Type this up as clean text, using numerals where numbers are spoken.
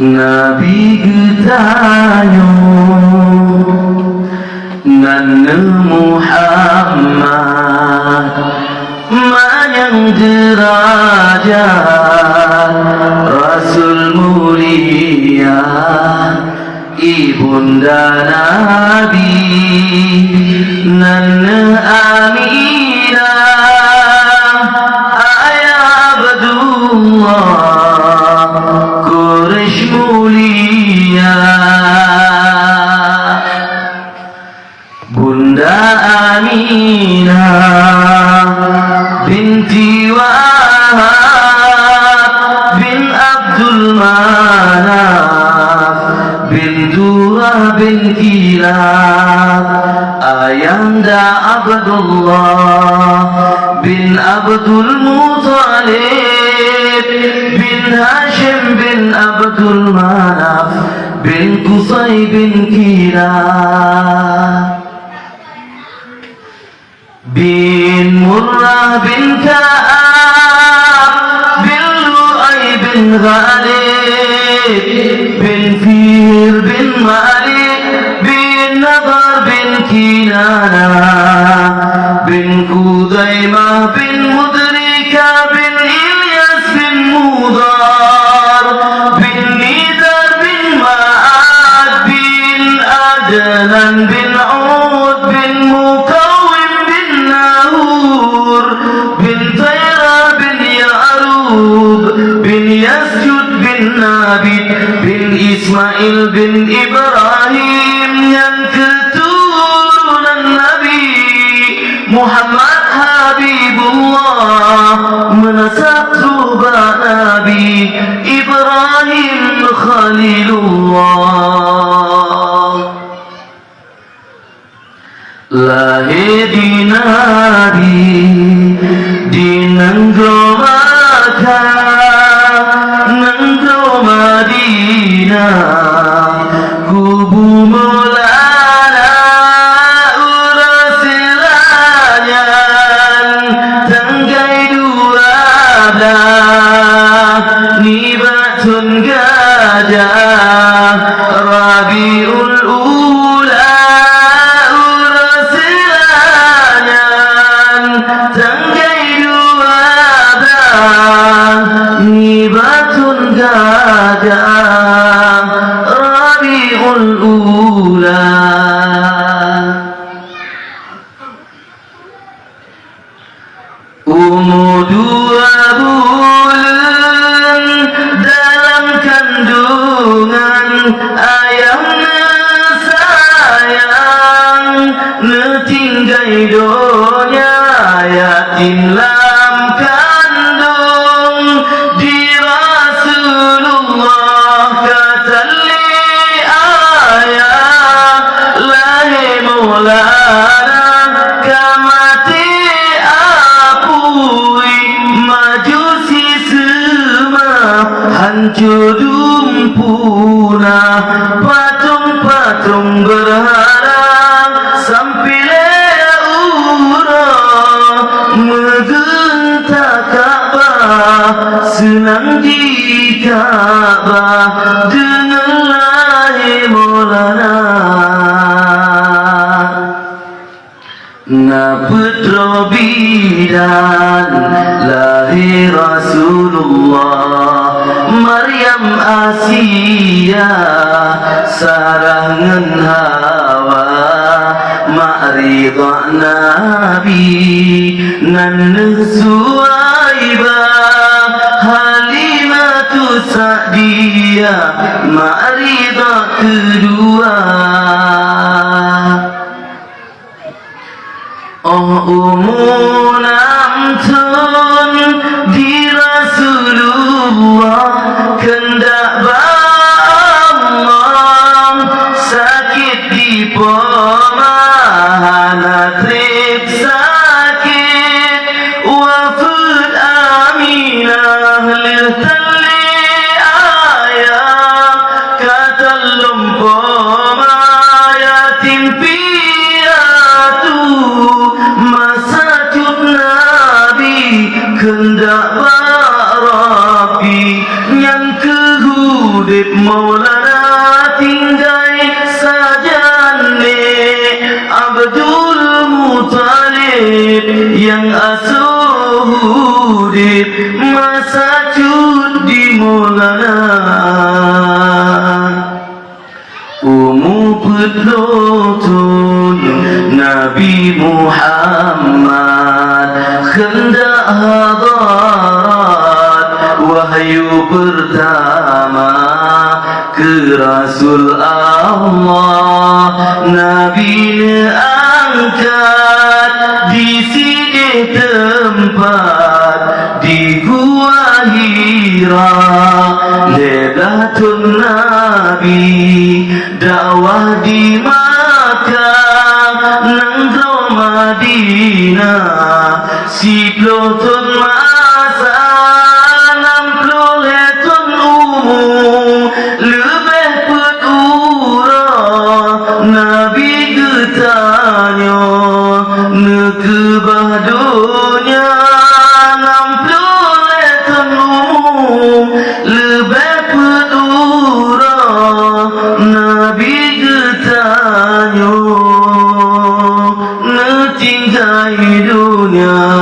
Nabi getayo Nana Muhammad Mayang derajat Rasul mulia Ibunda Nabi Nana Aminah Ayah Abdullah Quraish mulia Bunda Aminah binti Wahab bin Abdul Manaf bin Durrah bin Kilab Ayanda Abdullah bin Abdul Muttalib bin Hashim bin Abdul Manaf bin Qusay bin Kilab bin Murrah bin Ka'ab bin Lu'ay bin Ghalib bin Fihr bin Malik bin Nadar bin Kinana bin Khuzaimah bin Mudrika bin Ilyas bin Mudar bin Nidar bin Ma'ad bin Adnan bin Ud bin Muqawwim bin Nahur bin Tayra bin Ya'rub bin Yasjud bin Nabid bin Ismail bin Ibrahim yang keturunan Nabi Muhammad Habibullah menasab subah Nabi Ibrahim Khalilullah lahir di Nabi di negeri Makkah negeri Madinah kubu Maulana urasilanyan tanggai 12 nibatun gajah Rabiul Ula urasilanyan tanggai 12 nibatun gajah Rabiul Ula umur 2 bulan dalam kandungan ayahnya sayang netinggai donya yatim lam kandung di Rasulullah kata li ayah lahi Maulana kamati apui majusi semua hancur dumpuna patung-patung berharap sampai urah megenta Ka'bah senang di Ka'bah dengan lahir Maulana na putra bidan lahir Rasulullah Maryam Asia Sarah ngan Hawa ma'ridha Nabi nan Suwaibah Halimatu Sa'diyah ma'ridha kedua oh umur 6 tahun di Rasulullah kendak Allah sakit di pemahana trik sakit wafud Aminah lil tali ayah kata lumpur yatim piatu masa cut Nabi kendak barapi yang kehu urip Maulana tinggai sajane Abdul Muthalib yang asuh urip masa cudi Maulana Pedlotun Nabi Muhammad hendak hadarat wahyu pertama ke Rasul Allah Nabi angkat di sini tempat di Gua Hira Lebatun Nabi dakwah di Makkah nang Madinah si plotun masa 60 hetun umum lebih pedurah Nabi getanya nekebah dunia 60 hetun umum lebih pedurah Nabi getanya netinggai dunia